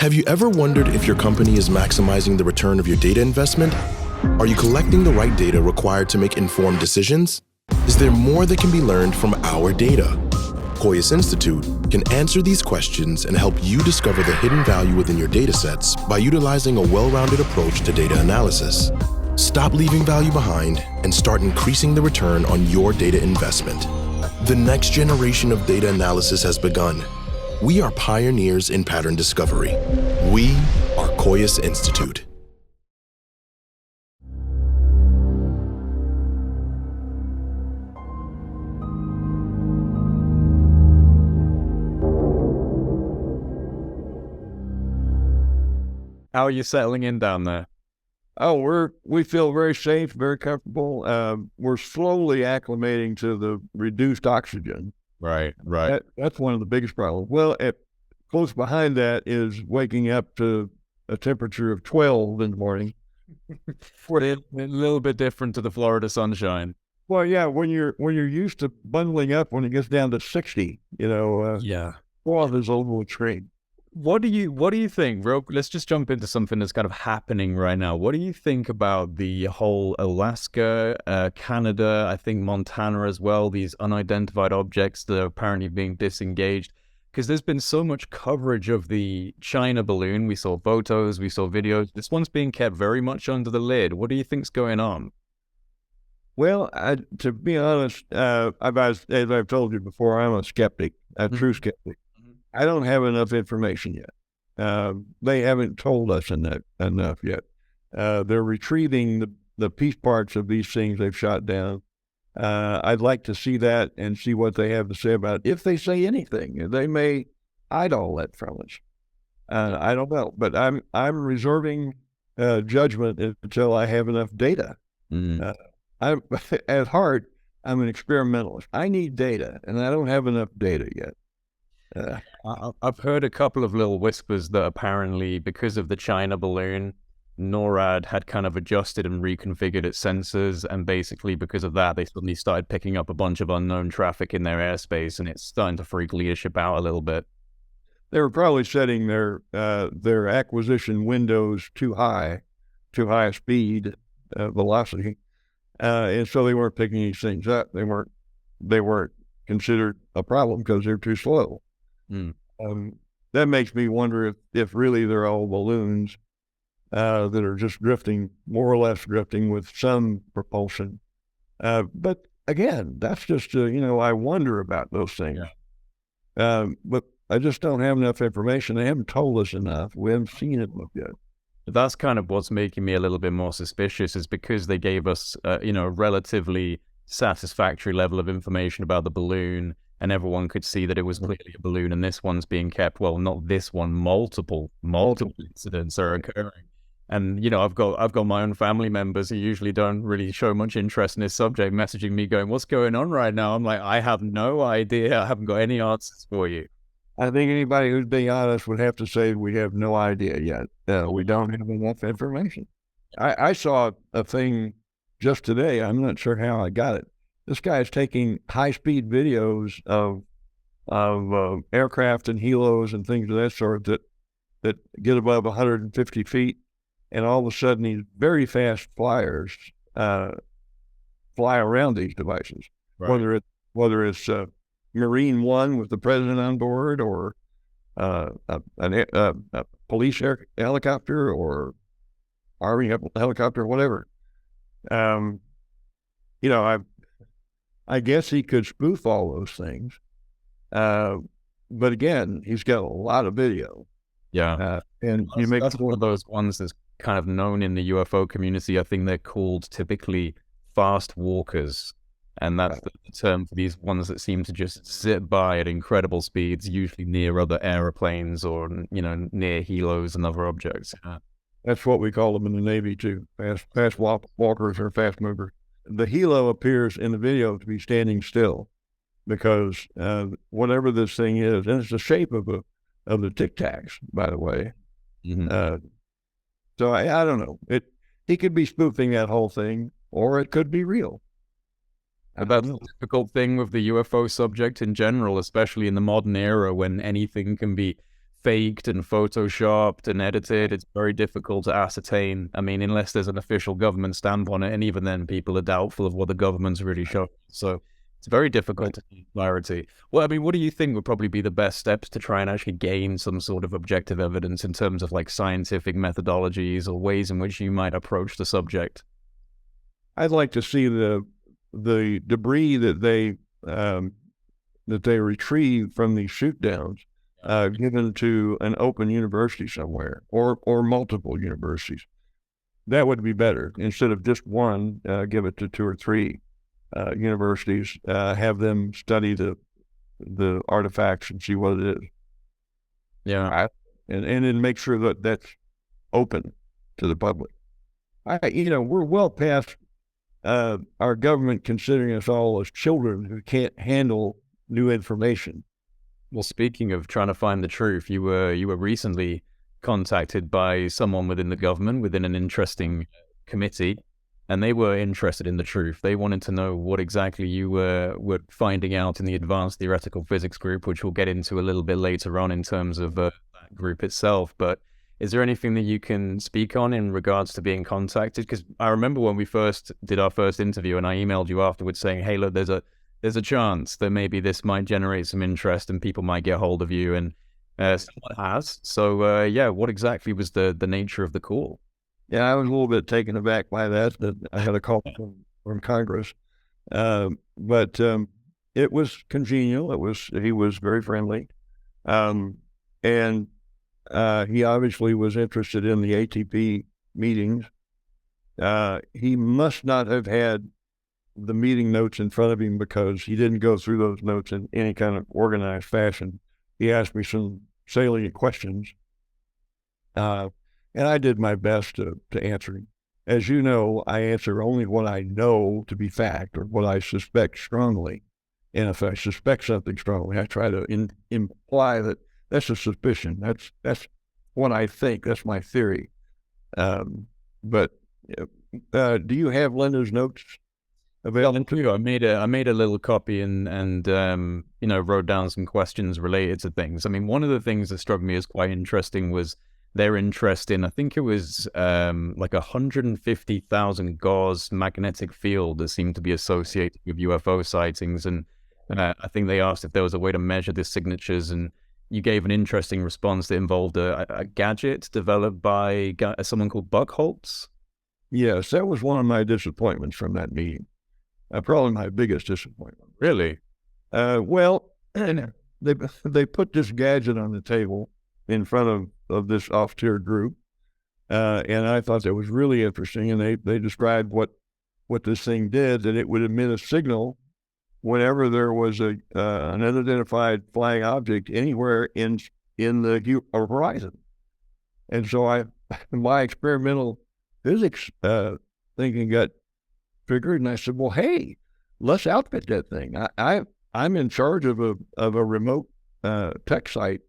Have you ever wondered if your company is maximizing the return of your data investment? Are you collecting the right data required to make informed decisions? Is there more that can be learned from our data? Hoyas Institute can answer these questions and help you discover the hidden value within your datasets by utilizing a well-rounded approach to data analysis. Stop leaving value behind and start increasing the return on your data investment. The next generation of data analysis has begun. We are pioneers in pattern discovery. We are Hoyas Institute. How are you settling in down there? Oh, we feel very safe, very comfortable. We're slowly acclimating to the reduced oxygen. Right. That's one of the biggest problems. Well, close behind that is waking up to a temperature of 12 in the morning. A little bit different to the Florida sunshine. Well, yeah, when you're used to bundling up when it gets down to 60, Yeah. 12 is a little extreme. What do you think, Rob? Let's just jump into something that's kind of happening right now. What do you think about the whole Alaska, Canada, I think Montana as well, these unidentified objects that are apparently being disengaged? Because there's been so much coverage of the China balloon. We saw photos, we saw videos. This one's being kept very much under the lid. What do you think's going on? Well, to be honest, as I've told you before, I'm a skeptic, a true skeptic. I don't have enough information yet. They haven't told us enough yet. They're retrieving the piece parts of these things they've shot down. I'd like to see that and see what they have to say about it. If they say anything, they may hide all that from us. I don't know, but I'm reserving judgment until I have enough data. At heart, I'm an experimentalist. I need data, and I don't have enough data yet. I've heard a couple of little whispers that apparently because of the China balloon, NORAD had kind of adjusted and reconfigured its sensors, and basically because of that, they suddenly started picking up a bunch of unknown traffic in their airspace, and it's starting to freak leadership out a little bit. They were probably setting their acquisition windows too high speed, velocity, and so they weren't picking these things up. They weren't considered a problem because they're too slow. That makes me wonder if really they're all balloons that are just more or less drifting with some propulsion. But again, that's just, I wonder about those things. Yeah. But I just don't have enough information. They haven't told us enough. We haven't seen it yet. That's kind of what's making me a little bit more suspicious, is because they gave us, a relatively satisfactory level of information about the balloon, and everyone could see that it was clearly a balloon, and this one's being kept. Well, not this one, multiple incidents are occurring. And, I've got my own family members who usually don't really show much interest in this subject messaging me going, what's going on right now? I'm like, I have no idea. I haven't got any answers for you. I think anybody who's being honest would have to say we have no idea yet. We don't have enough information. I saw a thing just today. I'm not sure how I got it. This guy is taking high-speed videos of aircraft and helos and things of that sort that get above 150 feet, and all of a sudden these very fast flyers fly around these devices, right. whether it's Marine One with the president on board, or a police helicopter, or Army helicopter, whatever. I guess he could spoof all those things. But again, he's got a lot of video. Yeah. And that's one of those ones that's kind of known in the UFO community. I think they're called typically fast walkers. And that's the term for these ones that seem to just zip by at incredible speeds, usually near other airplanes or, near helos and other objects. That's what we call them in the Navy too. Fast walkers or fast movers. The helo appears in the video to be standing still because whatever this thing is, and it's the shape of the Tic Tacs, by the way. So I don't know. He could be spoofing that whole thing, or it could be real. That's the difficult thing with the UFO subject in general, especially in the modern era when anything can be faked and photoshopped and edited. It's very difficult to ascertain. I mean, unless there's an official government stamp on it, and even then people are doubtful of what the government's really showing. So it's very difficult to see clarity. Well, I mean, what do you think would probably be the best steps to try and actually gain some sort of objective evidence in terms of like scientific methodologies or ways in which you might approach the subject? I'd like to see the debris that they retrieve from these shoot downs given to an open university somewhere, or multiple universities. That would be better. Instead of just one, give it to 2 or 3 universities, have them study the artifacts and see what it is. Yeah. And then make sure that that's open to the public. We're well past our government considering us all as children who can't handle new information. Well, speaking of trying to find the truth, you were recently contacted by someone within the government, within an interesting committee, and they were interested in the truth. They wanted to know what exactly you were finding out in the Advanced Theoretical Physics group, which we'll get into a little bit later on in terms of that group itself. But is there anything that you can speak on in regards to being contacted? Because I remember when we first did our first interview, and I emailed you afterwards saying, hey, look, there's a chance that maybe this might generate some interest and people might get hold of you, and someone has. So, what exactly was the nature of the call? Yeah, I was a little bit taken aback by that I had a call from Congress. But it was congenial. He was very friendly. And he obviously was interested in the ATP meetings. He must not have had the meeting notes in front of him, because he didn't go through those notes in any kind of organized fashion. He asked me some salient questions, and I did my best to answer him. As you know, I answer only what I know to be fact, or what I suspect strongly. And if I suspect something strongly, I try to imply that that's a suspicion. That's what I think. That's my theory. But do you have Linda's notes available to you? I made a little copy and wrote down some questions related to things. I mean, one of the things that struck me as quite interesting was their interest in, I think it was like 150,000 Gauss magnetic field that seemed to be associated with UFO sightings, and I think they asked if there was a way to measure the signatures, and you gave an interesting response that involved a gadget developed by someone called Buckholz. Yes, that was one of my disappointments from that meeting. Probably my biggest disappointment. Really? Well, they put this gadget on the table in front of this off-tier group, and I thought that was really interesting. And they described what this thing did, that it would emit a signal whenever there was an unidentified flying object anywhere in the horizon. And so my experimental physics thinking got triggered, and I said, well, hey, let's outfit that thing. I'm in charge of a remote tech site,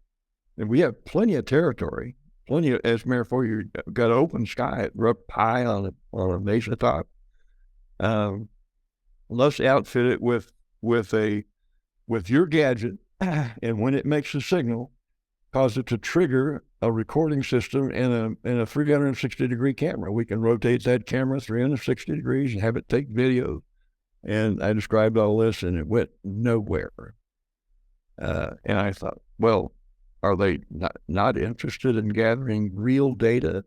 and we have plenty of territory, as a matter of fact, you've got open sky, up high on a mesa top. Let's outfit it with your gadget, and when it makes a signal, cause it to trigger a recording system and a 360-degree camera. We can rotate that camera 360 degrees and have it take video. And I described all this, and it went nowhere. And I thought, well, are they not interested in gathering real data?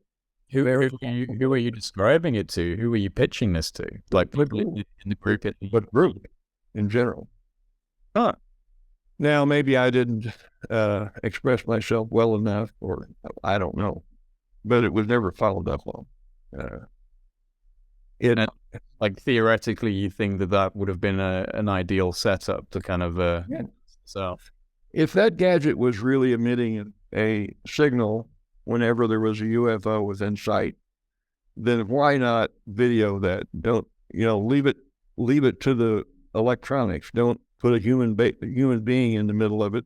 Who are you describing it to? Who are you pitching this to? Like people in the group? But group in general. Huh. Now, maybe I didn't express myself well enough, or I don't know, but it was never followed up on. Like theoretically, you think that would have been an ideal setup to kind of so. If that gadget was really emitting a signal whenever there was a UFO within sight, then why not video that? Don't leave it to the electronics. Don't put a human being in the middle of it.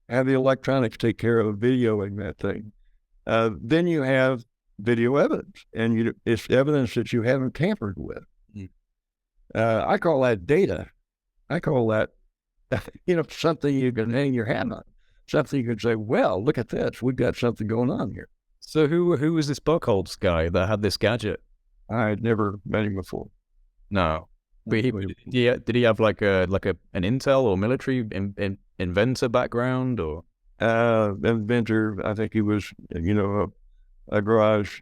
Have the electronics take care of videoing that thing. Then you have video evidence, and it's evidence that you haven't tampered with. I call that data. I call that something you can hang your hat on. something you could say, well, look at this. We've got something going on here. So who was this Buchholz guy that had this gadget? I had never met him before. No, but did he have like an intel or military inventor background or inventor? I think he was, a garage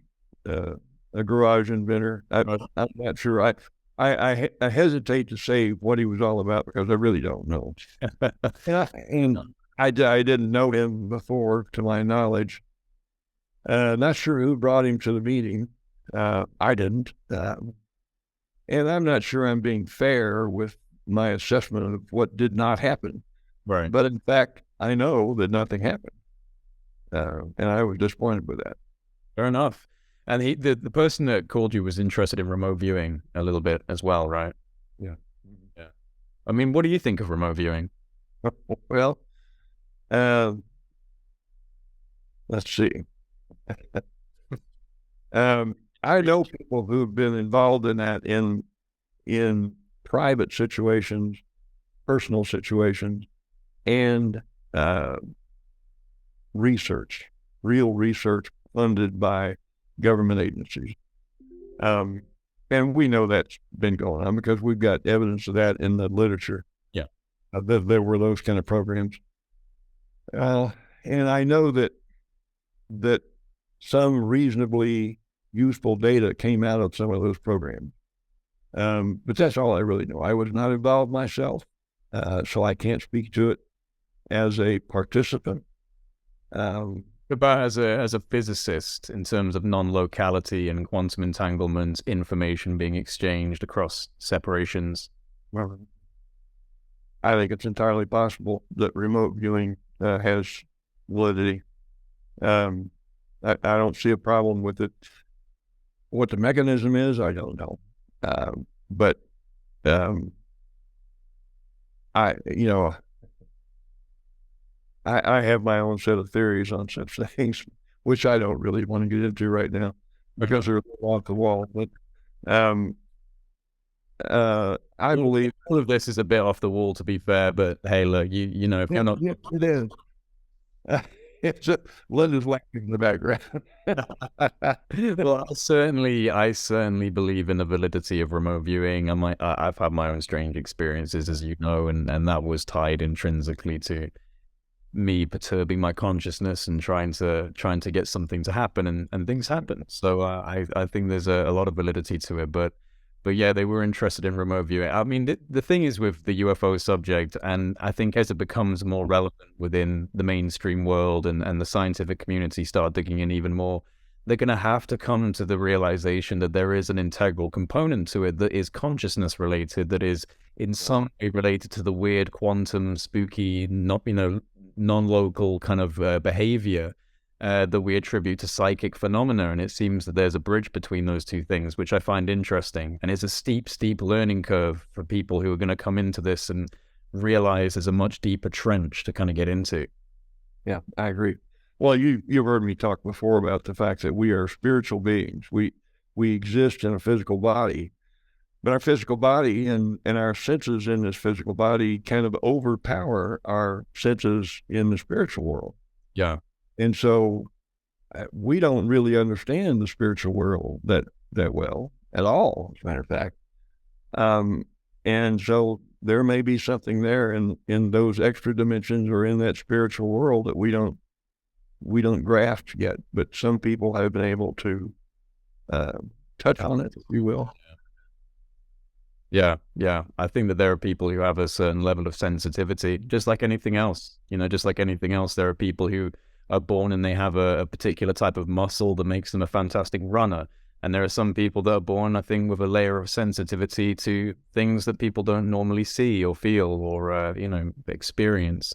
inventor. I'm not sure. I hesitate to say what he was all about because I really don't know. and I didn't know him before, to my knowledge. Not sure who brought him to the meeting. I didn't. And I'm not sure I'm being fair with my assessment of what did not happen. Right. But in fact, I know that nothing happened. And I was disappointed with that. Fair enough. And the person that called you was interested in remote viewing a little bit as well, right? Yeah. Yeah. I mean, what do you think of remote viewing? Well, let's see. I know people who've been involved in that in private situations, personal situations, and real research funded by government agencies. And we know that's been going on because we've got evidence of that in the literature. Yeah. There were those kind of programs. And I know that some reasonably useful data came out of some of those programs. But that's all I really know. I was not involved myself, so I can't speak to it as a participant. About as a physicist, in terms of non-locality and quantum entanglement, information being exchanged across separations. Well, I think it's entirely possible that remote viewing has validity. I don't see a problem with it. What the mechanism is, I don't know. But I have my own set of theories on such things, which I don't really want to get into right now because they're off the wall. But I believe all of this is a bit off the wall, to be fair. But hey, look, you know, if you're not, it is. It's Linda's laughing in the background. Well, I certainly believe in the validity of remote viewing. I've had my own strange experiences, as you know, and that was tied intrinsically to me perturbing my consciousness and trying to get something to happen, and things happen. So I think there's a lot of validity to it. But yeah, they were interested in remote viewing. I mean, the thing is with the UFO subject, and I think as it becomes more relevant within the mainstream world and the scientific community start digging in even more, they're going to have to come to the realization that there is an integral component to it that is consciousness related, that is in some way related to the weird quantum spooky, non-local kind of behavior that we attribute to psychic phenomena. And it seems that there's a bridge between those two things, which I find interesting. And it's a steep learning curve for people who are going to come into this and realize there's a much deeper trench to kind of get into. Yeah, I agree. Well, you've heard me talk before about the fact that we are spiritual beings. We exist in a physical body, but our physical body and our senses in this physical body kind of overpower our senses in the spiritual world. Yeah. And so we don't really understand the spiritual world that well at all, as a matter of fact. And so there may be something there in those extra dimensions or in that spiritual world that we don't grasp yet, but some people have been able to touch on it, if you will. Yeah. I think that there are people who have a certain level of sensitivity, just like anything else. Just like anything else, there are people who are born and they have a particular type of muscle that makes them a fantastic runner. And there are some people that are born, I think, with a layer of sensitivity to things that people don't normally see or feel or, experience.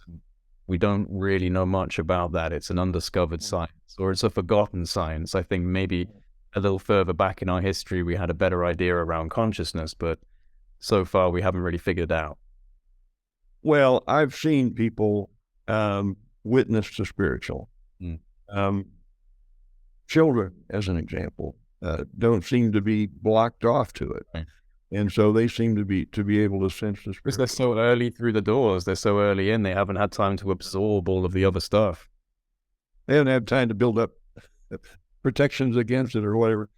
We don't really know much about that. It's an undiscovered science, or it's a forgotten science. I think maybe a little further back in our history, we had a better idea around consciousness, but so far we haven't really figured it out. Well, I've seen people witness the spiritual. Children, as an example, don't seem to be blocked off to it. Right. And so they seem to be able to sense the Because they're spiritual. so early through the doors, they're so early in, they haven't had time to absorb all of the other stuff. They haven't had time to build up protections against it or whatever.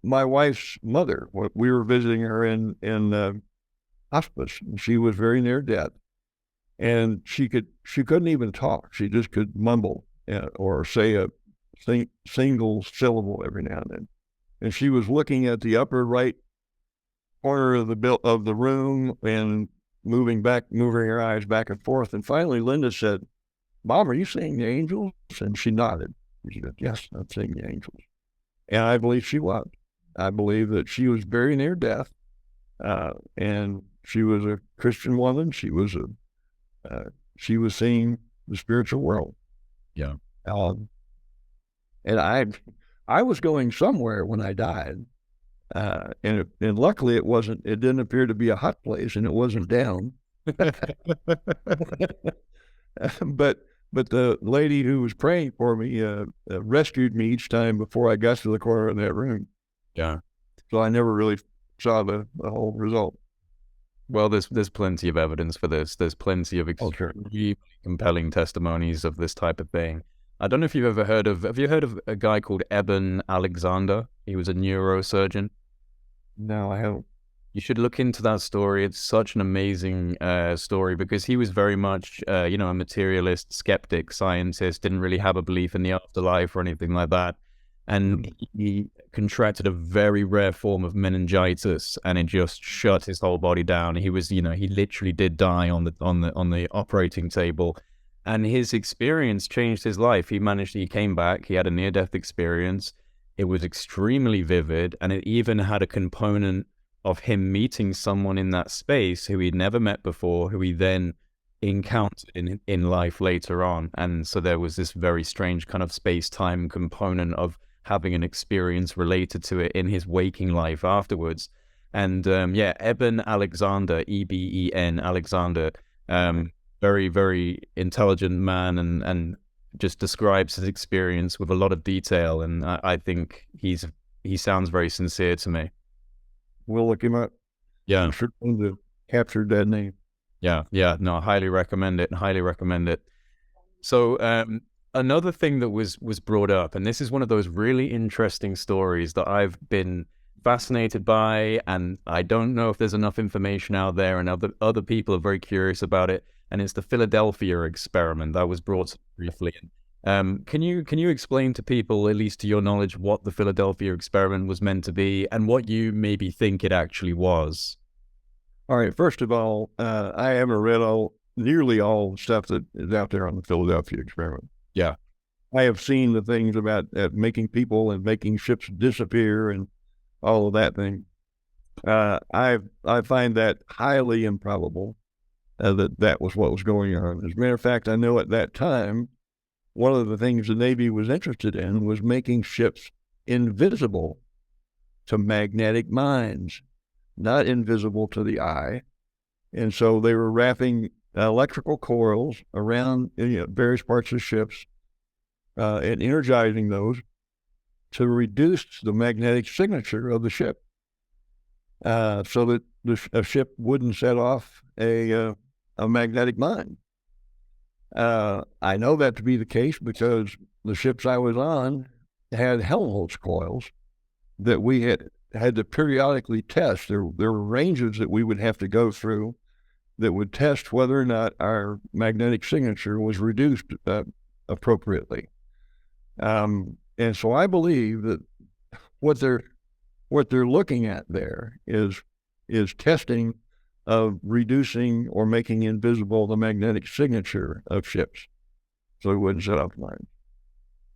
My wife's mother, we were visiting her in hospice. She was very near death, and she couldn't even talk. She just could mumble or say a single syllable every now and then. And she was looking at the upper right corner of the room and moving her eyes back and forth. And finally, Linda said, "Mom, are you seeing the angels?" And she nodded. She said, "Yes, I'm seeing the angels." And I believe she was. I believe that she was very near death, and she was a Christian woman. She was seeing the spiritual world. Yeah. And I was going somewhere when I died, and luckily it didn't appear to be a hot place, and it wasn't down. But the lady who was praying for me rescued me each time before I got to the corner of that room. Yeah. So I never really saw the whole result. Well, there's plenty of evidence for this. There's plenty of extremely compelling testimonies of this type of thing. I don't know if you've ever heard of, have you heard of a guy called Eben Alexander? He was a neurosurgeon. No, I haven't. You should look into that story. It's such an amazing story because he was very much, a materialist, skeptic, scientist, didn't really have a belief in the afterlife or anything like that. And he contracted a very rare form of meningitis, and it just shut his whole body down. He was, he literally did die on the operating table, and his experience changed his life. He came back. He had a near-death experience. It was extremely vivid, and it even had a component of him meeting someone in that space who he'd never met before, who he then encountered in life later on. And so there was this very strange kind of space-time component of having an experience related to it in his waking life afterwards. And Eben Alexander, Eben Alexander, very, very intelligent man, and just describes his experience with a lot of detail. And I think he sounds very sincere to me. We'll look him up. Yeah. I'm sure to capture that name. Yeah. No, I highly recommend it. So another thing that was brought up, and this is one of those really interesting stories that I've been fascinated by, and I don't know if there's enough information out there, and other people are very curious about it, and it's the Philadelphia experiment that was brought up briefly. Can you explain to people, at least to your knowledge, what the Philadelphia experiment was meant to be and what you maybe think it actually was? All right. First of all, I haven't read nearly all the stuff that is out there on the Philadelphia experiment. Yeah. I have seen the things about making people and making ships disappear and all of that thing. I find that highly improbable that was what was going on. As a matter of fact, I know at that time, one of the things the Navy was interested in was making ships invisible to magnetic mines, not invisible to the eye. And so they were wrapping electrical coils around various parts of ships and energizing those to reduce the magnetic signature of the ship so that a ship wouldn't set off a magnetic mine. I know that to be the case because the ships I was on had Helmholtz coils that we had to periodically test. There were ranges that we would have to go through that would test whether or not our magnetic signature was reduced appropriately. And so I believe that what they're looking at there is testing of reducing or making invisible the magnetic signature of ships, so we wouldn't set off mines.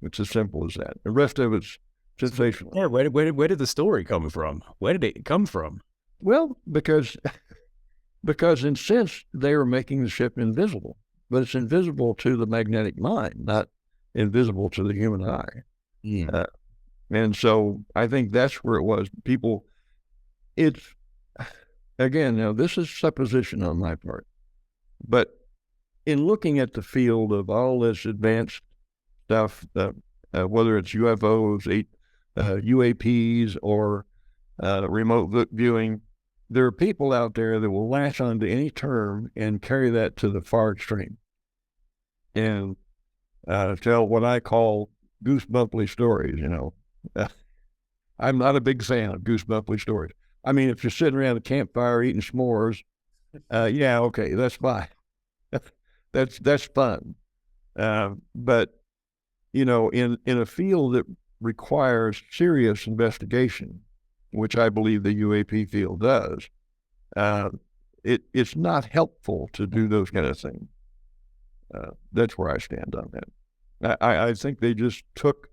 It's as simple as that. The rest of it's sensational. Yeah, where did the story come from? Where did it come from? Well, because in a sense they were making the ship invisible, but it's invisible to the magnetic mine, not invisible to the human eye. Yeah. And so I think that's where it was. Again, now this is supposition on my part, but in looking at the field of all this advanced stuff, whether it's UFOs, UAPs, or remote viewing, there are people out there that will latch onto any term and carry that to the far extreme and tell what I call goosebumply stories, you know. I'm not a big fan of goosebumply stories. I mean, if you're sitting around a campfire eating s'mores, yeah, okay, that's fine. that's fun. But, you know, in a field that requires serious investigation, which I believe the UAP field does, it's not helpful to do those kind of things. That's where I stand on that. I think they just took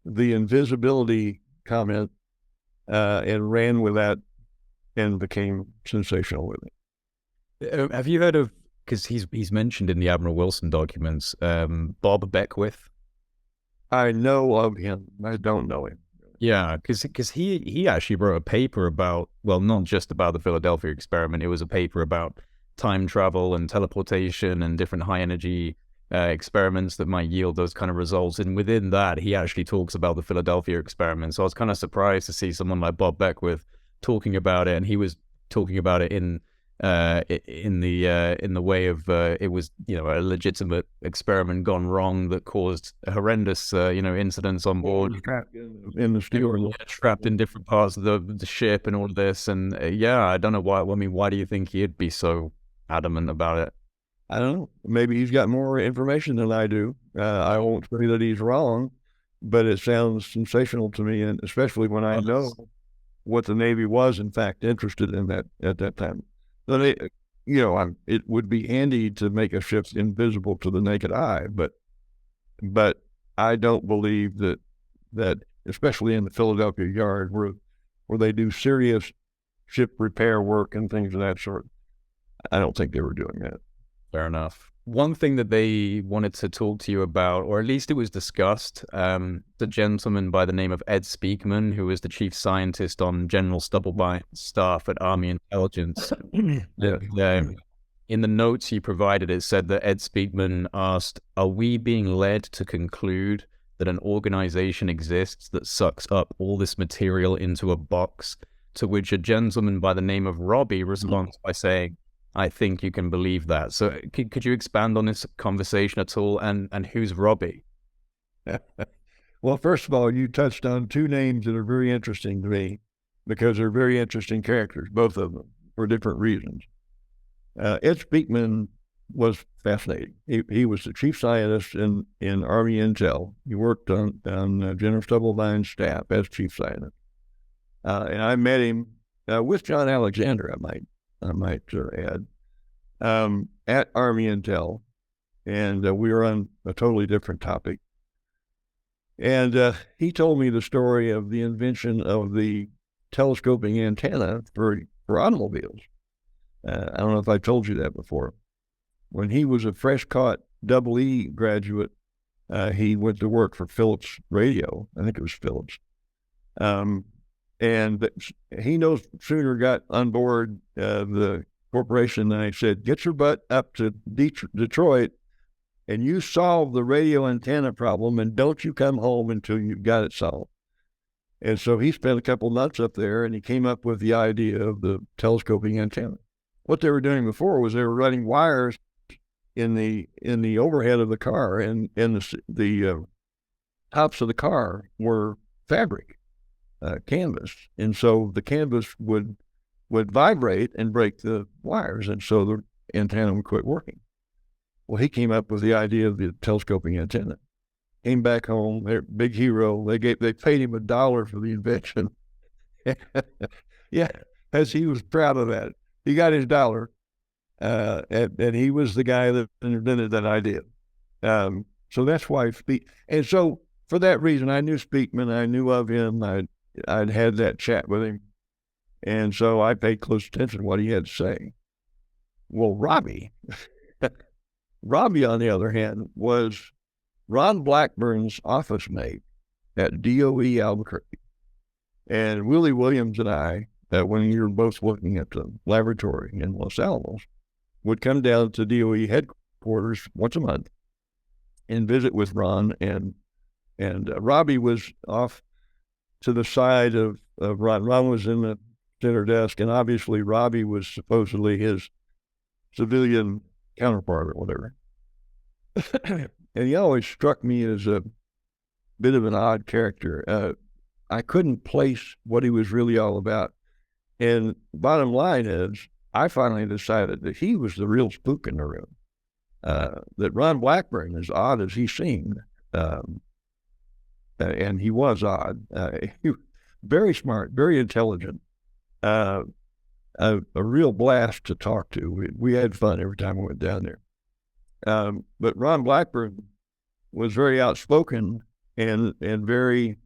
the invisibility comment and ran with that and became sensational with it. Have you heard of, because he's mentioned in the Admiral Wilson documents, Bob Beckwith? I know of him. I don't know him. Yeah, because he actually wrote a paper about, well, not just about the Philadelphia experiment. It was a paper about time travel and teleportation and different high energy experiments that might yield those kind of results. And within that, he actually talks about the Philadelphia experiment. So I was kind of surprised to see someone like Bob Beckwith talking about it, and he was talking about it in the way of it was, you know, a legitimate experiment gone wrong that caused horrendous incidents on board. Trapped in the steel, trapped in different parts of the ship and all of this. And I don't know why. I mean, why do you think he'd be so adamant about it? I don't know. Maybe he's got more information than I do. I won't say that he's wrong, but it sounds sensational to me, and especially when I know what the Navy was in fact interested in that at that time. So they, it would be handy to make a ship invisible to the naked eye, but I don't believe that especially in the Philadelphia yard where they do serious ship repair work and things of that sort, I don't think they were doing that. Fair enough. One thing that they wanted to talk to you about, or at least it was discussed, the gentleman by the name of Ed Speakman, who was the chief scientist on General Stubblebine's staff at Army Intelligence. Yeah. In the notes he provided, it said that Ed Speakman asked, "Are we being led to conclude that an organization exists that sucks up all this material into a box?" To which a gentleman by the name of Robbie responds by saying, "I think you can believe that." So could you expand on this conversation at all? And who's Robbie? Well, first of all, you touched on two names that are very interesting to me because they're very interesting characters, both of them, for different reasons. Ed Speakman was fascinating. He was the chief scientist in Army Intel. He worked on General Stubblebine's staff as chief scientist. And I met him with John Alexander, I might add, at Army Intel, and we were on a totally different topic. And he told me the story of the invention of the telescoping antenna for automobiles. I don't know if I told you that before. When he was a fresh-caught EE graduate, he went to work for Philips Radio. I think it was Philips. And he no sooner got on board the corporation than I said, "Get your butt up to Detroit and you solve the radio antenna problem, and don't you come home until you've got it solved." And so he spent a couple months up there, and he came up with the idea of the telescoping antenna. What they were doing before was they were running wires in the overhead of the car, and the tops of the car were fabric. Canvas, and so the canvas would vibrate and break the wires, and so the antenna would quit working. Well, he came up with the idea of the telescoping antenna. Came back home, they're big hero. They paid him $1 for the invention. Yeah, as he was proud of that. He got his $1, and he was the guy that invented that idea. So that's why and so for that reason, I knew Speakman. I knew of him. I'd had that chat with him, and so I paid close attention to what he had to say. Well, Robbie, on the other hand, was Ron Blackburn's office mate at DOE Albuquerque. And Willie Williams and I, when we were both working at the laboratory in Los Alamos, would come down to DOE headquarters once a month and visit with Ron, and Robbie was off to the side of Ron. Ron was in the center desk, and obviously Robbie was supposedly his civilian counterpart or whatever. And he always struck me as a bit of an odd character. I couldn't place what he was really all about. And bottom line is, I finally decided that he was the real spook in the room. That Ron Blackburn, as odd as he seemed, and he was odd, he, very smart, very intelligent, a real blast to talk to. We had fun every time we went down there. But Ron Blackburn was very outspoken and very,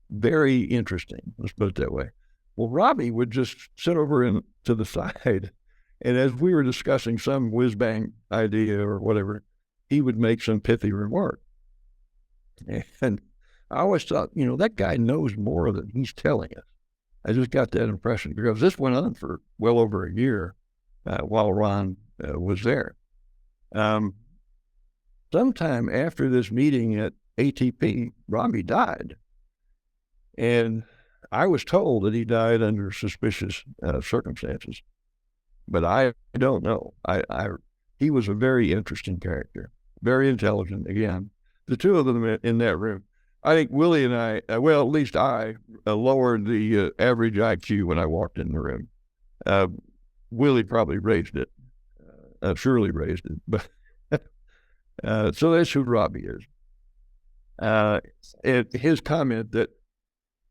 very interesting. Let's put it that way. Well, Robbie would just sit over to the side, and as we were discussing some whiz-bang idea or whatever, he would make some pithy remark. And I always thought, that guy knows more than he's telling us. I just got that impression because this went on for well over a year while Ron was there. Sometime after this meeting at ATP, Robbie died. And I was told that he died under suspicious circumstances, but I don't know. He was a very interesting character, very intelligent. Again, the two of them in that room. I think Willie and I, well, at least I, lowered the average IQ when I walked in the room. Willie probably raised it, surely raised it, but so that's who Robbie is. And his comment that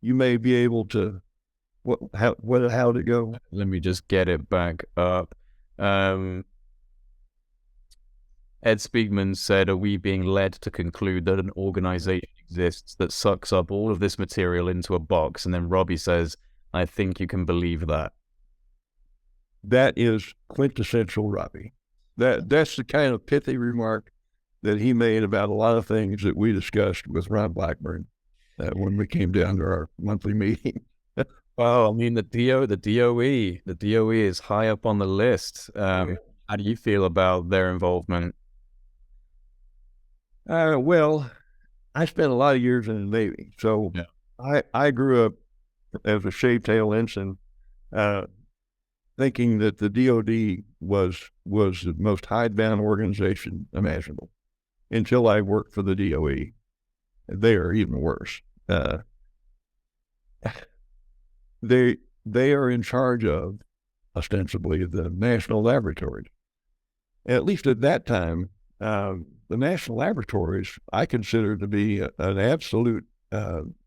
you may be able to, how'd it go? Let me just get it back up. Ed Spiegman said, "Are we being led to conclude that an organization exists that sucks up all of this material into a box?" And then Robbie says, "I think you can believe that." That is quintessential Robbie. That's the kind of pithy remark that he made about a lot of things that we discussed with Ron Blackburn when we came down to our monthly meeting. Well, I mean, the DOE is high up on the list. How do you feel about their involvement? Well, I spent a lot of years in the Navy, so yeah. I grew up as a shaved-tail ensign, thinking that the DOD was the most hidebound organization imaginable, until I worked for the DOE. They are even worse. They are in charge of, ostensibly, the national laboratories. At least at that time, the national laboratories I consider to be an absolute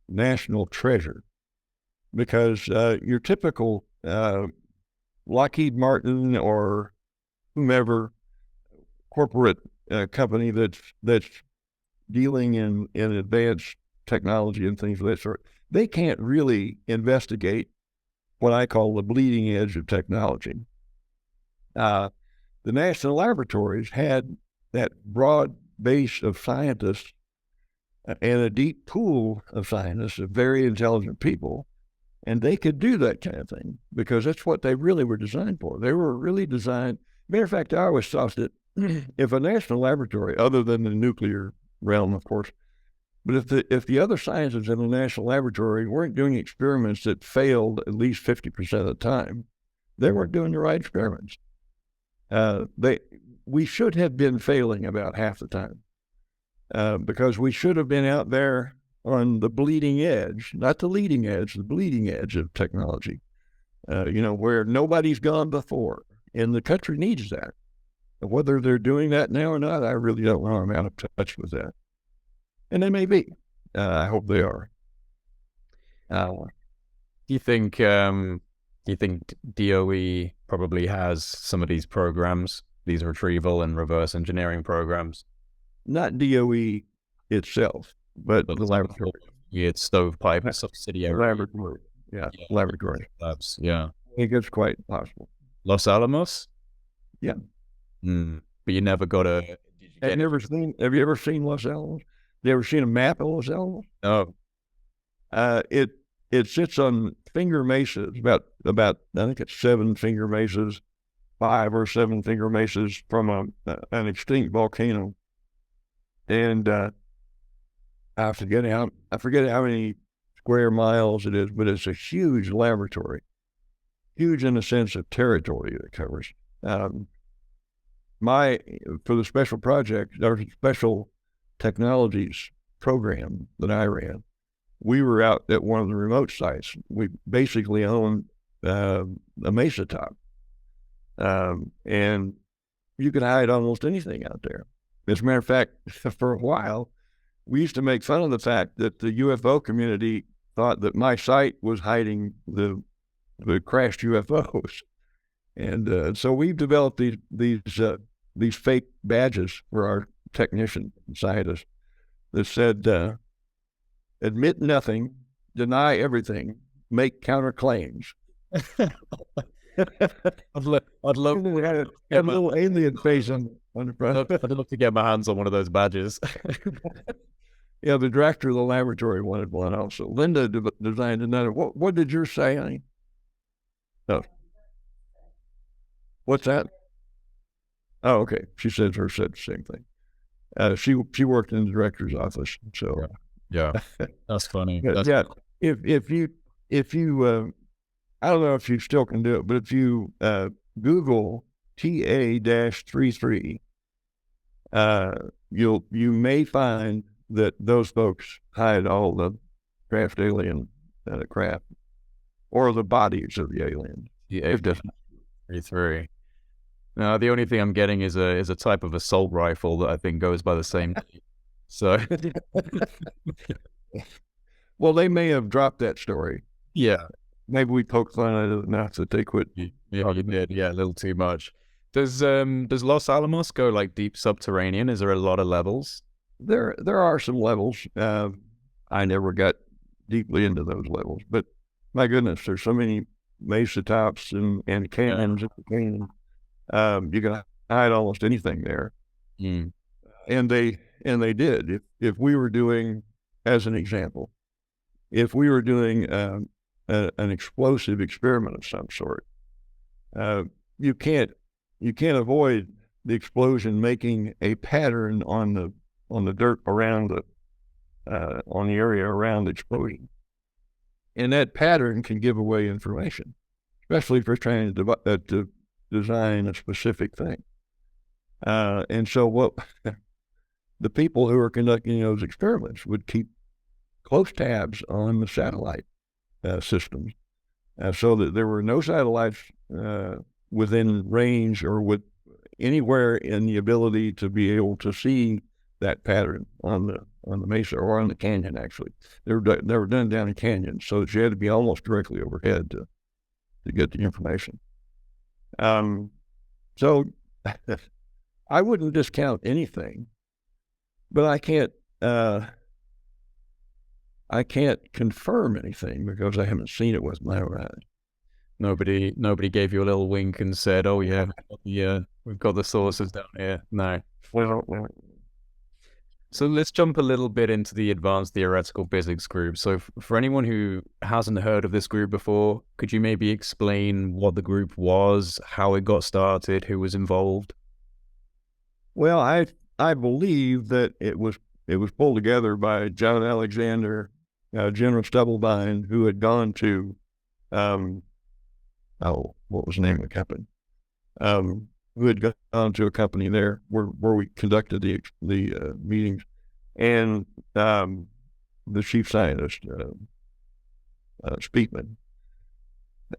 national treasure, because your typical Lockheed Martin or whomever corporate company that's dealing in advanced technology and things of that sort, they can't really investigate what I call the bleeding edge of technology. The national laboratories had that broad base of scientists and a deep pool of scientists, of very intelligent people, and they could do that kind of thing because that's what they really were designed for. They were really designed. Matter of fact, I always thought that if a national laboratory, other than the nuclear realm, of course, but if the other scientists in the national laboratory weren't doing experiments that failed at least 50% of the time, they weren't doing the right experiments. We should have been failing about half the time because we should have been out there on the bleeding edge, not the leading edge, the bleeding edge of technology, where nobody's gone before. And the country needs that. Whether they're doing that now or not, I really don't know. I'm out of touch with that. And they may be. I hope they are. Do you think DOE probably has some of these programs, these retrieval and reverse engineering programs? Not DOE itself, but the laboratory. It's stovepipe subsidiary. Laboratory. Yeah, laboratory. Labs, yeah. I think it's quite possible. Los Alamos? Yeah. But you never got a... Have you ever seen Los Alamos? You ever seen a map of Los Alamos? No. It sits on finger mesas, about I think it's 7 finger mesas, 5 or 7 finger mesas from an extinct volcano. And I forget how many square miles it is, but it's a huge laboratory, huge in the sense of territory that it covers. For the special project or special technologies program that I ran, we were out at one of the remote sites. We basically owned a mesa top, and you could hide almost anything out there. As a matter of fact, for a while, we used to make fun of the fact that the UFO community thought that my site was hiding the crashed UFOs, and so we've developed these fake badges for our technician scientists that said, "Admit nothing, deny everything, make counterclaims." I'd love We had a little alien face on the front. I'd love to get my hands on one of those badges. Yeah, the director of the laboratory wanted one also. Linda designed another. What did yours say, honey? No. What's that? Oh, okay. She said the same thing. She worked in the director's office, so yeah, that's funny. yeah. If you I don't know if you still can do it, but if you Google TA-33, you may find that those folks hide all the craft alien craft or the bodies of the aliens. Yeah, definitely 3. Now, the only thing I'm getting is a type of assault rifle that I think goes by the same name. So, well, they may have dropped that story. Yeah. Maybe we poked fun at it enough that they quit. Yeah, you did. Yeah, a little too much. Does Los Alamos go like deep subterranean? Is there a lot of levels? There are some levels. I never got deeply into those levels, but my goodness, there's so many mesa tops and canyons. Yeah. You can hide almost anything there. Mm. And they did. If we were doing, as an example, if we were doing an explosive experiment of some sort, you can't avoid the explosion making a pattern on the dirt around on the area around the explosion, and that pattern can give away information, especially if you're trying to design a specific thing. And so what the people who are conducting those experiments would keep close tabs on the satellite systems, so that there were no satellites within range or with anywhere in the ability to be able to see that pattern on the mesa or on the canyon. Actually, they were done down in canyons, so that you had to be almost directly overhead to get the information. So I wouldn't discount anything, but I can't confirm anything because I haven't seen it with my own eyes. Nobody gave you a little wink and said, "Oh yeah, we've got the sources down here." No. Well, so let's jump a little bit into the advanced theoretical physics group. So for anyone who hasn't heard of this group before, could you maybe explain what the group was, how it got started, who was involved? Well, I believe that it was pulled together by John Alexander, General Stubblebine, who had gone to what was the name of the company? Who had gone to a company there where we conducted the meetings, and the chief scientist, Speakman.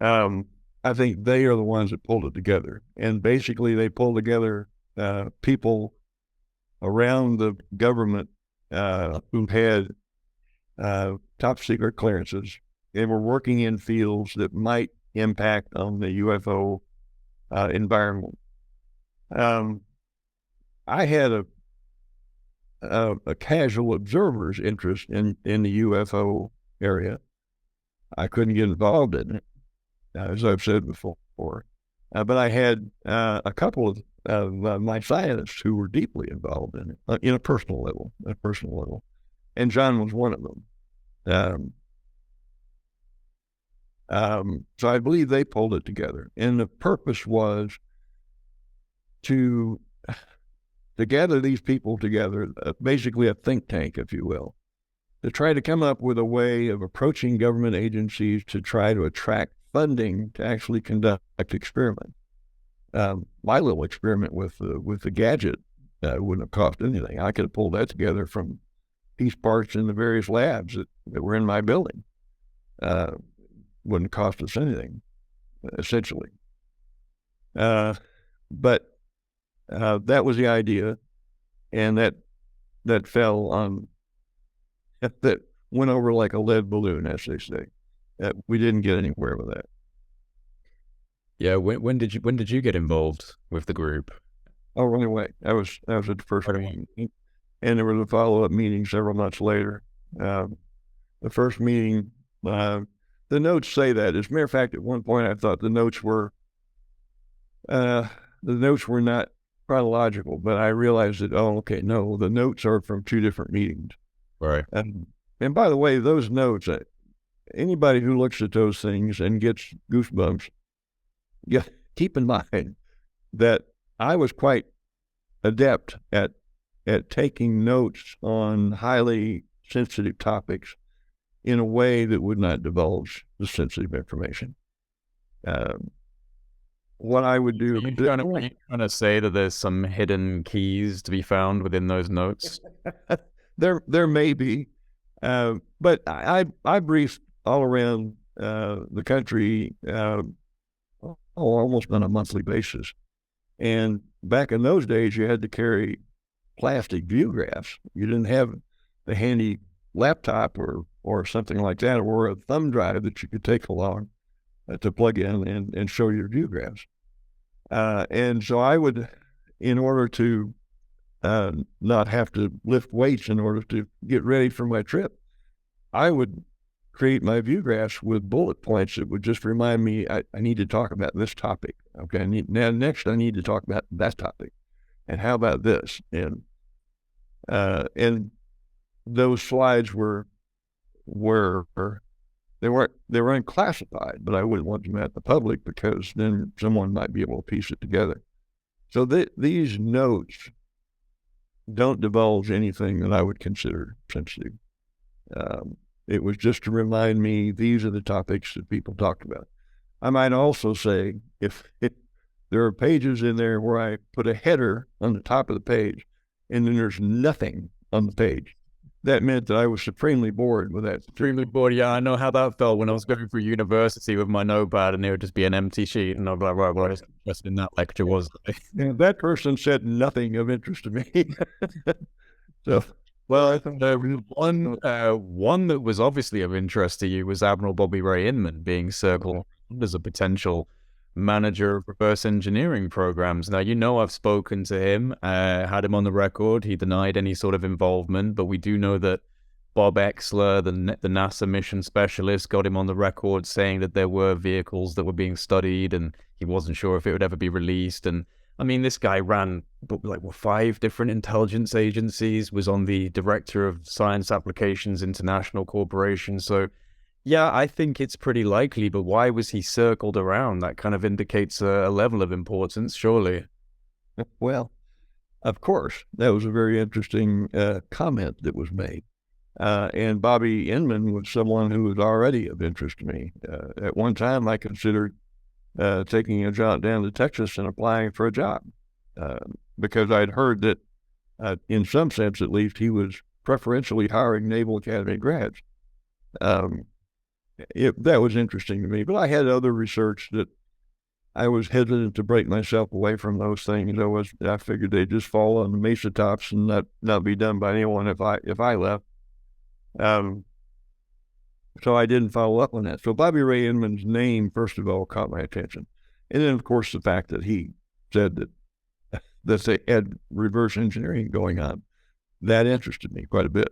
I think they are the ones that pulled it together, and basically they pulled together people around the government who had top secret clearances and were working in fields that might impact on the UFO environment. I had a casual observer's interest in the UFO area. I couldn't get involved in it, as I've said before, but I had a couple of my scientists who were deeply involved in it, in a personal level, and John was one of them. So I believe they pulled it together, and the purpose was to gather these people together, basically a think tank, if you will, to try to come up with a way of approaching government agencies to try to attract funding to actually conduct experiments. My little experiment with the gadget wouldn't have cost anything. I could have pulled that together from piece parts in the various labs that were in my building. Wouldn't cost us anything, essentially. But that was the idea, and that fell on, that went over like a lead balloon, as they say. We didn't get anywhere with that. Yeah. When did you get involved with the group? Oh, right away. I was at the first meeting, and there was a follow-up meeting several months later. The first meeting, the notes say that. As a matter of fact, at one point I thought the notes were not chronological, but I realized that, oh, okay, no, the notes are from two different meetings. Right. And by the way, those notes, anybody who looks at those things and gets goosebumps, yeah, keep in mind that I was quite adept at taking notes on highly sensitive topics in a way that would not divulge the sensitive information. What I would do... Are you trying to say that there's some hidden keys to be found within those notes? There may be, but I briefed all around the country almost on a monthly basis. And back in those days, you had to carry plastic view graphs. You didn't have the handy laptop or something like that, or a thumb drive that you could take along to plug in and show your view graphs. And so I would, in order to not have to lift weights in order to get ready for my trip, I would create my view graphs with bullet points that would just remind me, I need to talk about this topic. Okay, next I need to talk about that topic. And how about this? And those slides were they weren't unclassified, but I wouldn't want them at the public because then someone might be able to piece it together. So these notes don't divulge anything that I would consider sensitive. It was just to remind me these are the topics that people talked about. I might also say if there are pages in there where I put a header on the top of the page and then there's nothing on the page, that meant that I was supremely bored with that. Extremely bored. Yeah, I know how that felt when I was going through university with my notepad and it would just be an empty sheet. And I'd be like, right, what I was interested in that lecture was. And that person said nothing of interest to me. So, well, I think one that was obviously of interest to you was Admiral Bobby Ray Inman being circled as a potential manager of reverse engineering programs. Now, I've spoken to him, had him on the record. He denied any sort of involvement, but we do know that Bob Exler, the NASA mission specialist, got him on the record saying that there were vehicles that were being studied and he wasn't sure if it would ever be released. And I mean, this guy ran 5 different intelligence agencies, was on the director of Science Applications International Corporation. So yeah, I think it's pretty likely, but why was he circled around? That kind of indicates a level of importance, surely. Well, of course, that was a very interesting comment that was made. And Bobby Inman was someone who was already of interest to me. At one time, I considered taking a jaunt down to Texas and applying for a job because I'd heard that, in some sense at least, he was preferentially hiring Naval Academy grads. That was interesting to me, but I had other research that I was hesitant to break myself away from those things. I figured they'd just fall on the mesa tops and not be done by anyone if I left. So I didn't follow up on that. So Bobby Ray Inman's name, first of all, caught my attention. And then, of course, the fact that he said that they had reverse engineering going on, that interested me quite a bit.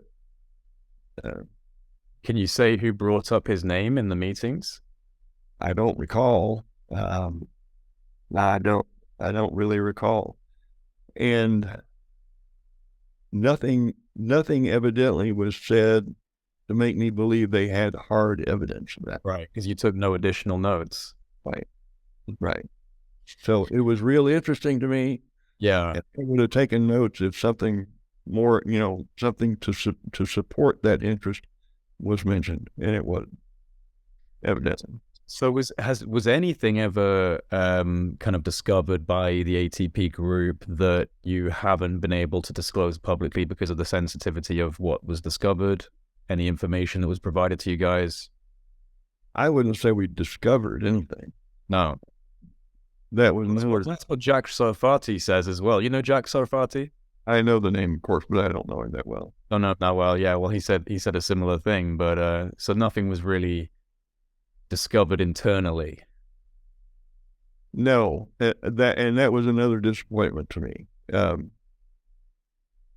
Can you say who brought up his name in the meetings? I don't recall. I don't really recall. And nothing evidently was said to make me believe they had hard evidence of that. Right, because you took no additional notes. Right. So it was really interesting to me. Yeah. I would have taken notes if something more, something to support that interest was mentioned, and it wasn't, evidently. So was anything ever kind of discovered by the ATP group that you haven't been able to disclose publicly because of the sensitivity of what was discovered? Any information that was provided to you guys? I wouldn't say we discovered anything. No. That was That's what Jack Sarfati says as well. You know Jack Sarfati? I know the name, of course, but I don't know him that well. Oh no, well, yeah. Well, he said a similar thing, but so nothing was really discovered internally. No, that was another disappointment to me.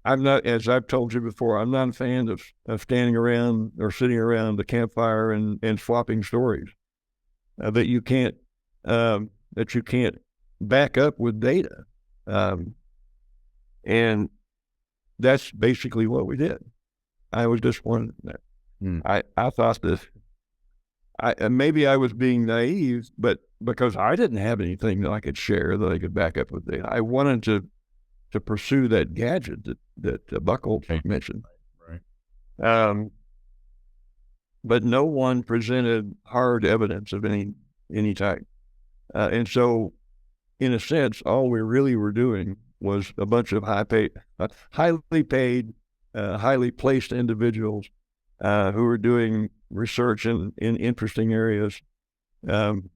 I'm not, as I've told you before, I'm not a fan of standing around or sitting around the campfire and swapping stories that you can't back up with data, and that's basically what we did. I was disappointed in that. I thought that maybe I was being naive, but because I didn't have anything that I could share that I could back up with data, I wanted to pursue that gadget that Buckle mentioned. Right. But no one presented hard evidence of any type. And so, in a sense, all we really were doing was a bunch of highly paid, highly placed individuals who were doing research in interesting areas. And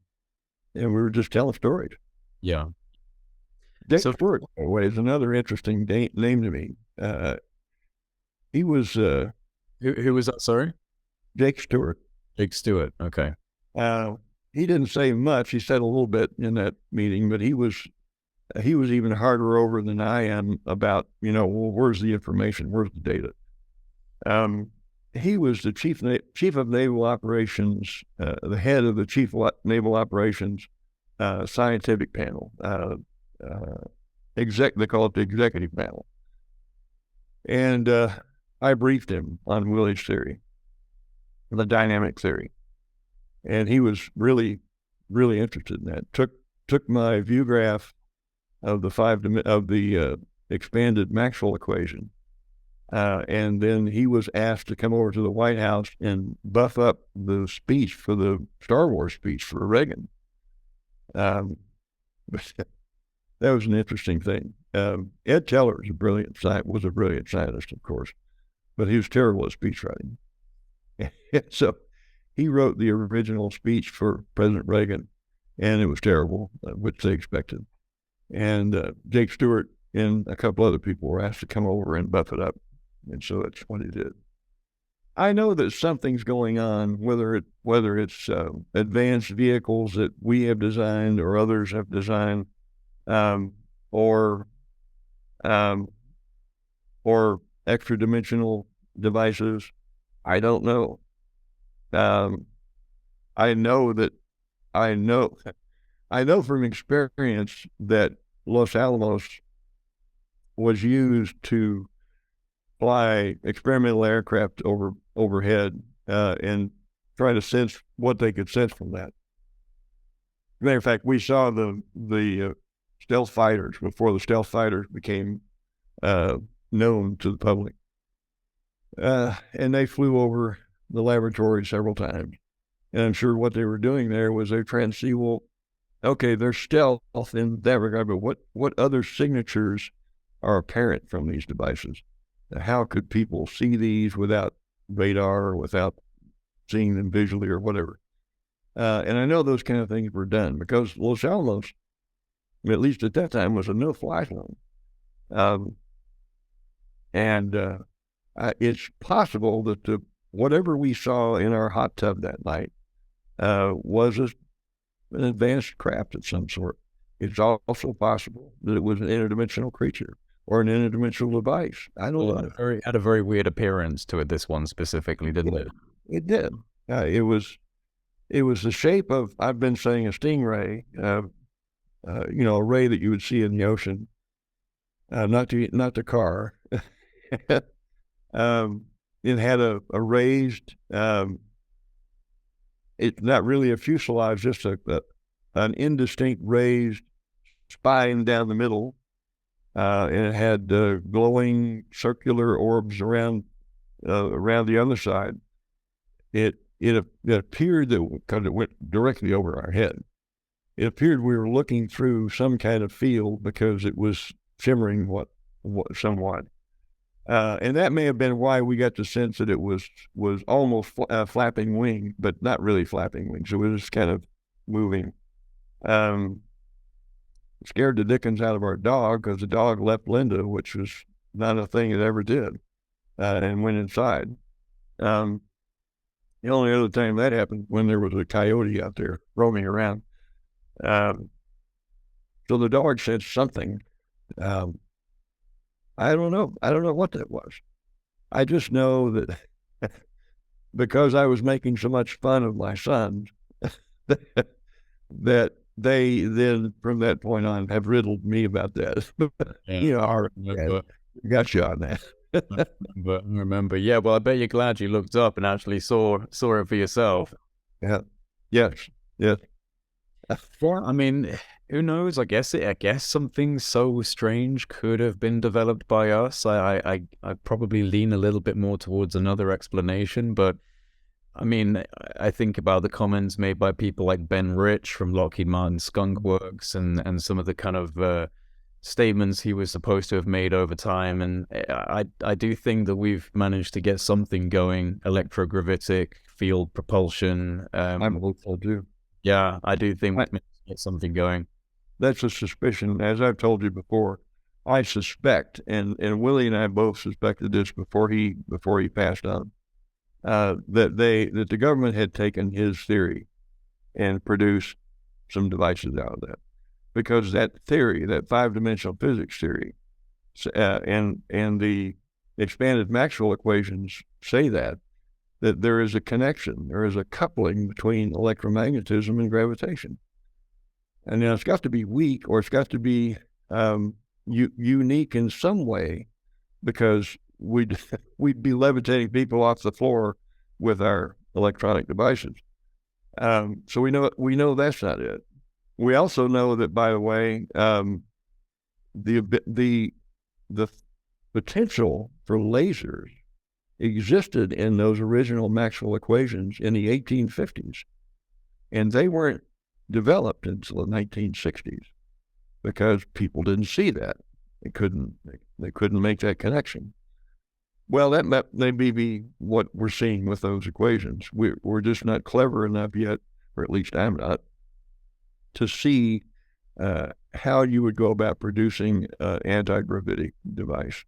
we were just telling stories. Yeah. Dick Stewart, by the way, is another interesting name to me. He was... Who was that, sorry? Jake Stewart. Jake Stewart, okay. He didn't say much. He said a little bit in that meeting, but he was even harder over than I am about, well, where's the information? Where's the data? He was the chief of naval operations, the head of the chief naval operations scientific panel. They call it the executive panel. And I briefed him on Willis theory, the dynamic theory. And he was really, really interested in that. Took my view graph of the expanded Maxwell equation, and then he was asked to come over to the White House and buff up the speech for the Star Wars speech for Reagan. But that was an interesting thing. Ed Teller was a brilliant scientist, of course, but he was terrible at speech writing. So he wrote the original speech for President Reagan, and it was terrible, which they expected. And Jake Stewart and a couple other people were asked to come over and buff it up, and so that's what he did. I know that something's going on, whether it's advanced vehicles that we have designed or others have designed, or extra-dimensional devices. I don't know. I know from experience that Los Alamos was used to fly experimental aircraft overhead and try to sense what they could sense from that. Matter of fact, we saw the stealth fighters before the stealth fighters became known to the public, and they flew over the laboratory several times. And I'm sure what they were doing there was they're trying to see, well, okay, there's stealth in that regard, but what other signatures are apparent from these devices? How could people see these without radar or without seeing them visually or whatever? And I know those kind of things were done because Los Alamos, at least at that time, was a no-fly zone. It's possible that whatever we saw in our hot tub that night was an advanced craft of some sort. It's also possible that it was an interdimensional creature or an interdimensional device. I don't know. It had a very weird appearance to it, this one specifically, didn't it? It did. It was the shape of, I've been saying, a stingray, a ray that you would see in the ocean, not the car. It had a raised, it's not really a fuselage, just an indistinct raised spine down the middle, and it had glowing circular orbs around the other side. It appeared that, because it went directly over our head, it appeared we were looking through some kind of field because it was shimmering somewhat. And that may have been why we got the sense that it was almost flapping wing, but not really flapping wings. It was just kind of moving. Scared the dickens out of our dog, because the dog left Linda, which was not a thing it ever did, and went inside. The only other time that happened when there was a coyote out there roaming around. So the dog said something. I don't know. I don't know what that was. I just know that because I was making so much fun of my sons, that they then, from that point on, have riddled me about that. Got you on that. remember. Yeah, well, I bet you're glad you looked up and actually saw it for yourself. Yeah. Yes. Well, I mean, who knows? I guess something so strange could have been developed by us. I probably lean a little bit more towards another explanation, but I mean, I think about the comments made by people like Ben Rich from Lockheed Martin Skunk Works, and some of the kind of statements he was supposed to have made over time. And I do think that we've managed to get something going, electrogravitic field propulsion. I'm hopeful too. Yeah, I do think we can get something going. That's a suspicion. As I've told you before, I suspect, and Willie and I both suspected this before he passed on, that the government had taken his theory and produced some devices out of that, because that theory, that 5-dimensional physics theory, and the expanded Maxwell equations say that there is a connection, there is a coupling between electromagnetism and gravitation. And now it's got to be weak, or it's got to be unique in some way, because we'd be levitating people off the floor with our electronic devices. So we know that's not it. We also know that, by the way, the potential for lasers existed in those original Maxwell equations in the 1850s, and they weren't developed until the 1960s because people didn't see that. They couldn't make that connection. Well, that may be what we're seeing with those equations. We're just not clever enough yet, or at least I'm not, to see how you would go about producing an anti-gravitic device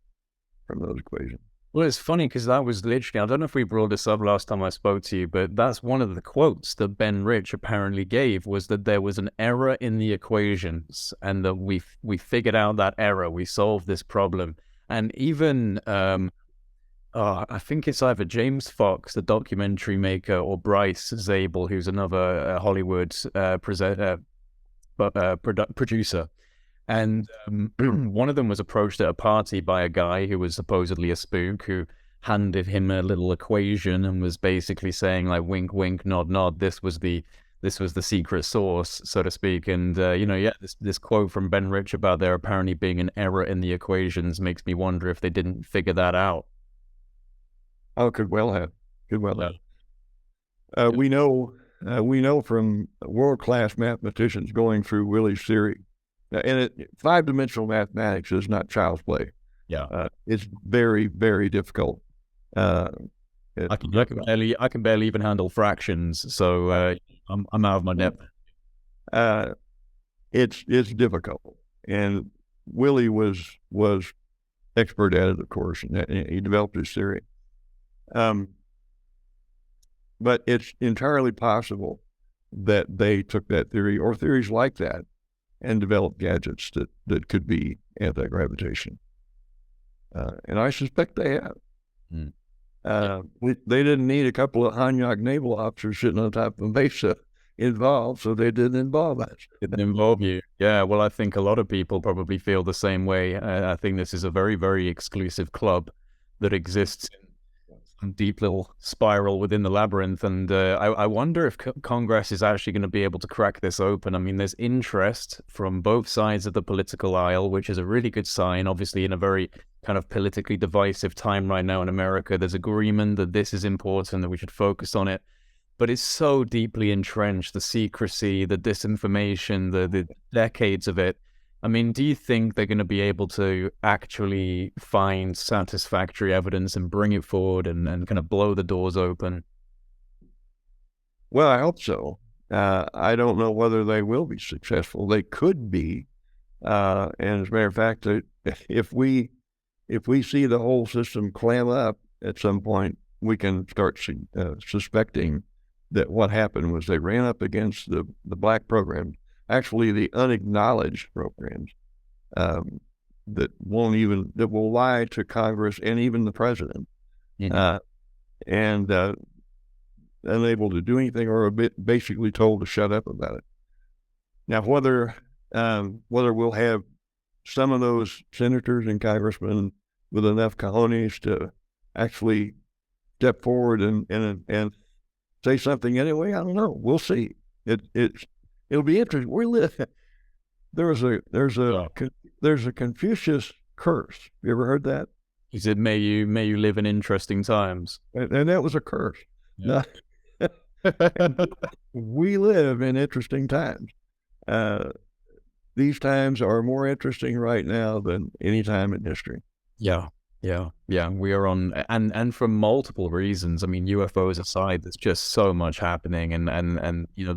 from those equations. Well, it's funny because that was literally, I don't know if we brought this up last time I spoke to you, but that's one of the quotes that Ben Rich apparently gave, was that there was an error in the equations, and that we figured out that error, we solved this problem. And even, I think it's either James Fox, the documentary maker, or Bryce Zabel, who's another Hollywood producer. And one of them was approached at a party by a guy who was supposedly a spook, who handed him a little equation and was basically saying, like, wink, wink, nod, nod. This was the secret sauce, so to speak. And this quote from Ben Rich about there apparently being an error in the equations makes me wonder if they didn't figure that out. Oh, could well have. We know from world-class mathematicians going through Willie's theory. And 5-dimensional mathematics is not child's play. Yeah, it's very, very difficult. I can barely even handle fractions, so I'm out of my depth. It's difficult, and Willie was expert at it, of course, and he developed his theory. But it's entirely possible that they took that theory, or theories like that, and develop gadgets that could be anti-gravitation. And I suspect they have. They didn't need a couple of Hanyak naval officers sitting on top of a mesa involved, so they didn't involve us. It didn't involve you. Yeah, well, I think a lot of people probably feel the same way. I think this is a very, very exclusive club that exists in deep little spiral within the labyrinth. And I wonder if Congress is actually going to be able to crack this open. I mean, there's interest from both sides of the political aisle, which is a really good sign. Obviously, in a very kind of politically divisive time right now in America, there's agreement that this is important, that we should focus on it. But it's so deeply entrenched, the secrecy, the disinformation, the decades of it. I mean, do you think they're going to be able to actually find satisfactory evidence and bring it forward and kind of blow the doors open? Well, I hope so. I don't know whether they will be successful. They could be. And as a matter of fact, if we see the whole system clam up at some point, we can start suspecting that what happened was they ran up against the black programs, actually the unacknowledged programs, that will lie to Congress and even the president, and unable to do anything, or basically told to shut up about it. Now, whether we'll have some of those senators and congressmen with enough cojones to actually step forward and say something anyway, I don't know. We'll see. It'll be interesting. There's a Confucius curse. You ever heard that? He said, "May you live in interesting times," and that was a curse. Yeah. We live in interesting times. These times are more interesting right now than any time in history. Yeah. We are on, and for multiple reasons. I mean, UFOs aside, there's just so much happening, and you know,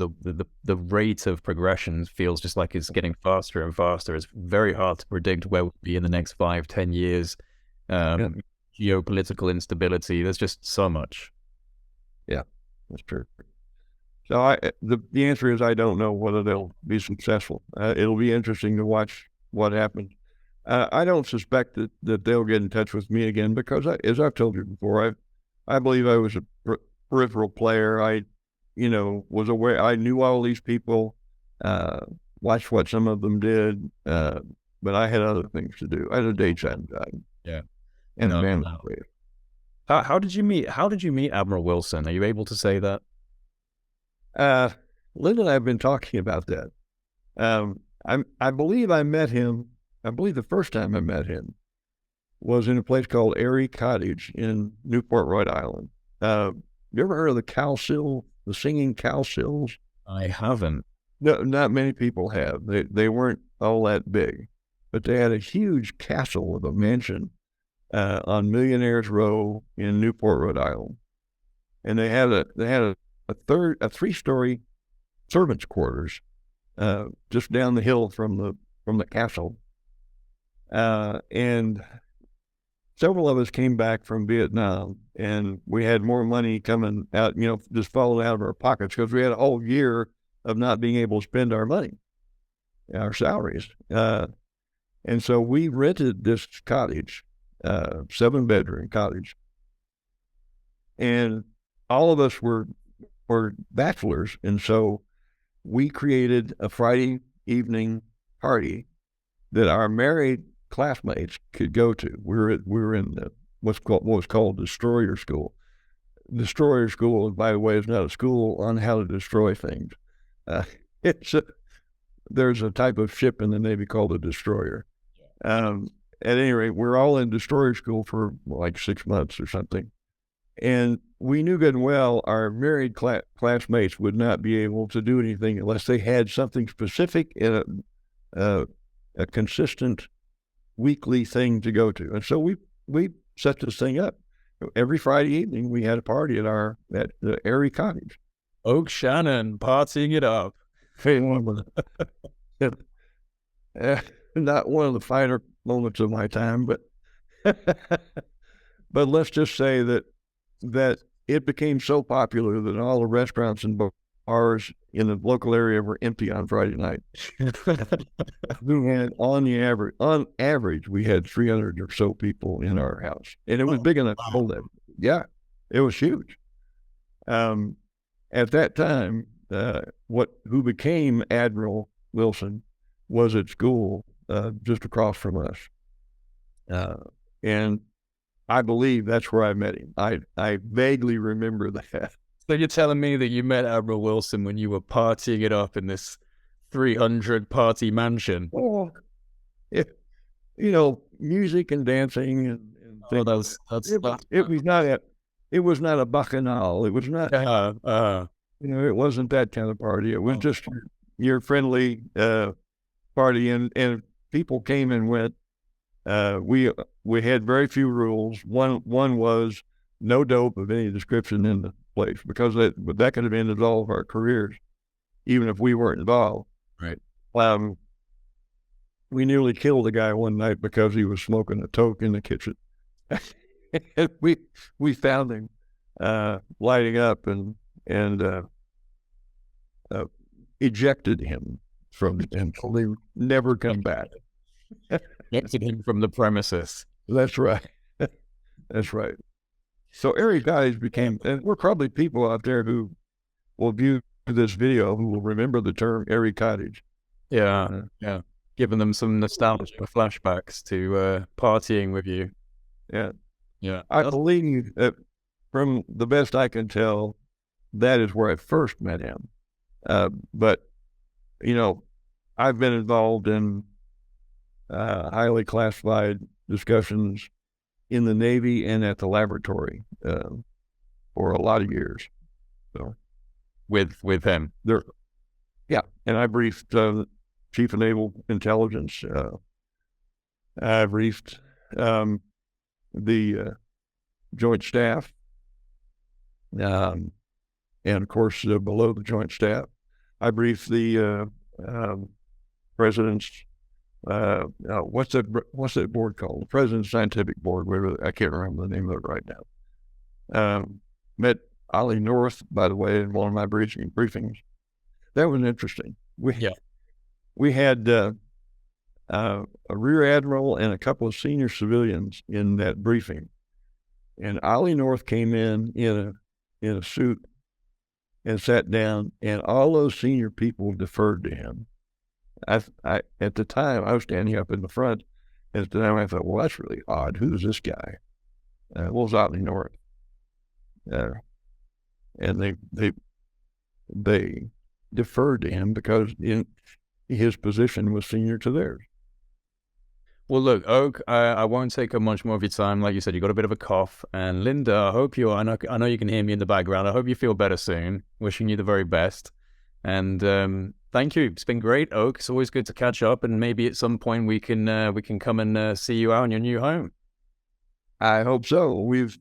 the rate of progression feels just like it's getting faster and faster. It's very hard to predict where we'll be in the next 5-10 years. Geopolitical instability. There's just so much. Yeah, that's true. So the answer is I don't know whether they'll be successful. It'll be interesting to watch what happens. I don't suspect that they'll get in touch with me again because, as I've told you before, I believe I was a peripheral player. I was aware. I knew all these people, watched what some of them did, but I had other things to do. I had a daytime job. Yeah, and a family. How did you meet Admiral Wilson? Are you able to say that? Linda and I have been talking about that. I believe I met him. I believe the first time I met him was in a place called Airy Cottage in Newport, Rhode Island. You ever heard of the singing cow sills? I haven't. No, not many people have. They weren't all that big, but they had a huge castle with a mansion on Millionaires Row in Newport, Rhode Island, and they had a 3-story servants' quarters just down the hill from the castle. And several of us came back from Vietnam, and we had more money coming out, just falling out of our pockets because we had a whole year of not being able to spend our money, our salaries. And so we rented this cottage, 7-bedroom cottage, and all of us were bachelors, and so we created a Friday evening party that our married classmates could go to. We were in what was called Destroyer School. Destroyer School, by the way, is not a school on how to destroy things. There's a type of ship in the Navy called a destroyer. At any rate, we're all in Destroyer School for like 6 months or something. And we knew good and well our married classmates would not be able to do anything unless they had something specific and a consistent weekly thing to go to. And so we set this thing up. Every Friday evening, we had a party at the Airy Cottage. Oke Shannon, partying it up. Not one of the finer moments of my time, but but let's just say that it became so popular that all the restaurants and bars in the local area were empty on Friday night. We had on average, we had 300 or so people in our house, and it was big enough to hold them. Yeah, it was huge. At that time, who became Admiral Wilson was at school just across from us, and I believe that's where I met him. I vaguely remember that. So you're telling me that you met Admiral Wilson when you were partying it up in this 300 party mansion? Oh, it, you know, music and dancing and Oh, things. that's It was not a bacchanal. It was not. You know, it wasn't that kind of party. It was just your friendly party, and people came and went. We had very few rules. One was no dope of any description in the place, because that could have ended all of our careers, even if we weren't involved. Right. We nearly killed a guy one night because he was smoking a toke in the kitchen. And we found him lighting up and ejected him from until he never come back. Ejected him from the premises. That's right. That's right. So Airy Cottage became, and we're probably people out there who will view this video who will remember the term Airy Cottage. Yeah. Giving them some nostalgia flashbacks to partying with you. Yeah. I believe that, from the best I can tell, that is where I first met him. But, you know, I've been involved in highly classified discussions in the Navy and at the laboratory for a lot of years. So with him, and I briefed Chief of Naval Intelligence. I briefed the Joint Staff, and of course below the Joint Staff, I briefed the President's. What's that board called? The President's Scientific Board. Whatever, I can't remember the name of it right now. Met Ollie North, by the way, in one of my briefings. That was interesting. We had a Rear Admiral and a couple of senior civilians in that briefing, and Ollie North came in a suit and sat down, and all those senior people deferred to him. I at the time I was standing up in the front, and at the time I thought, well, that's really odd. Who's this guy? Well, it was Ollie North, and they deferred to him because his position was senior to theirs. Well, look, Oak, I won't take up much more of your time. Like you said, you got a bit of a cough. And Linda, I know you can hear me in the background. I hope you feel better soon. Wishing you the very best. And thank you. It's been great, Oak. It's always good to catch up. And maybe at some point we can come and see you out in your new home. I hope so. We've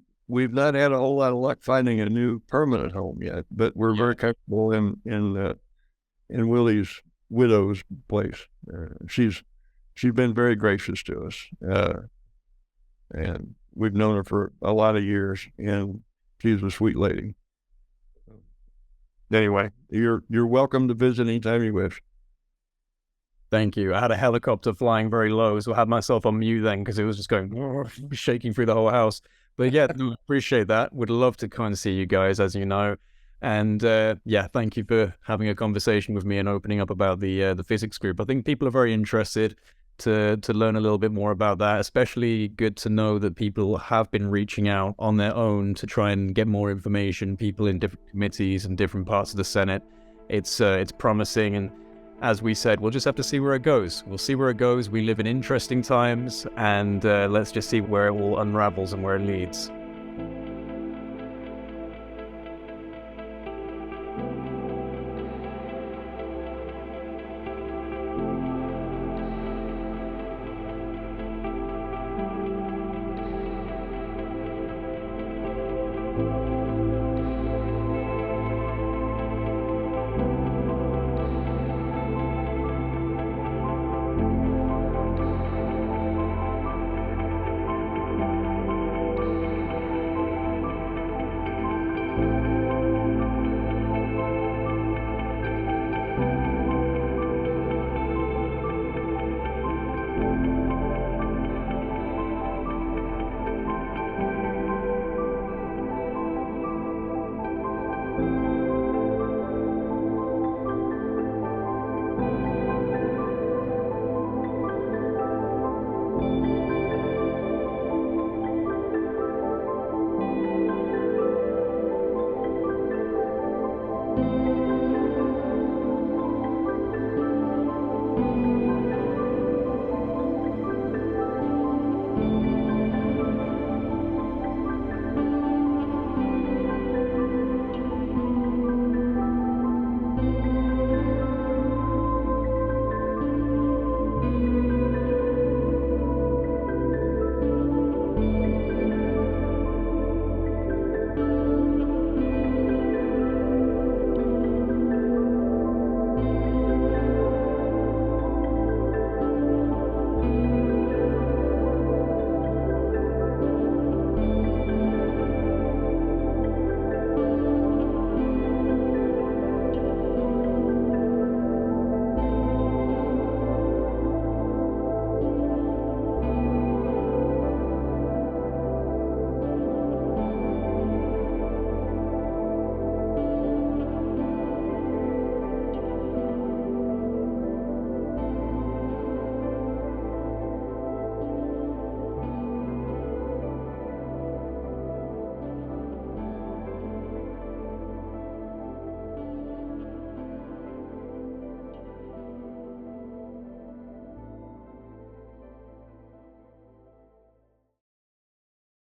not had a whole lot of luck finding a new permanent home yet, but we're very comfortable in Willie's widow's place. She's been very gracious to us, and we've known her for a lot of years, and she's a sweet lady. Anyway, you're welcome to visit anytime you wish. Thank you. I had a helicopter flying very low, so I had myself on mute then because it was just going shaking through the whole house. But yeah, no, appreciate that. Would love to come and see you guys, as you know. And thank you for having a conversation with me and opening up about the physics group. I think people are very interested to learn a little bit more about that. Especially good to know that people have been reaching out on their own to try and get more information. People in different committees and different parts of the Senate. It's promising, and as we said, we'll just have to see where it goes. We'll see where it goes. We live in interesting times, and let's just see where it all unravels and where it leads.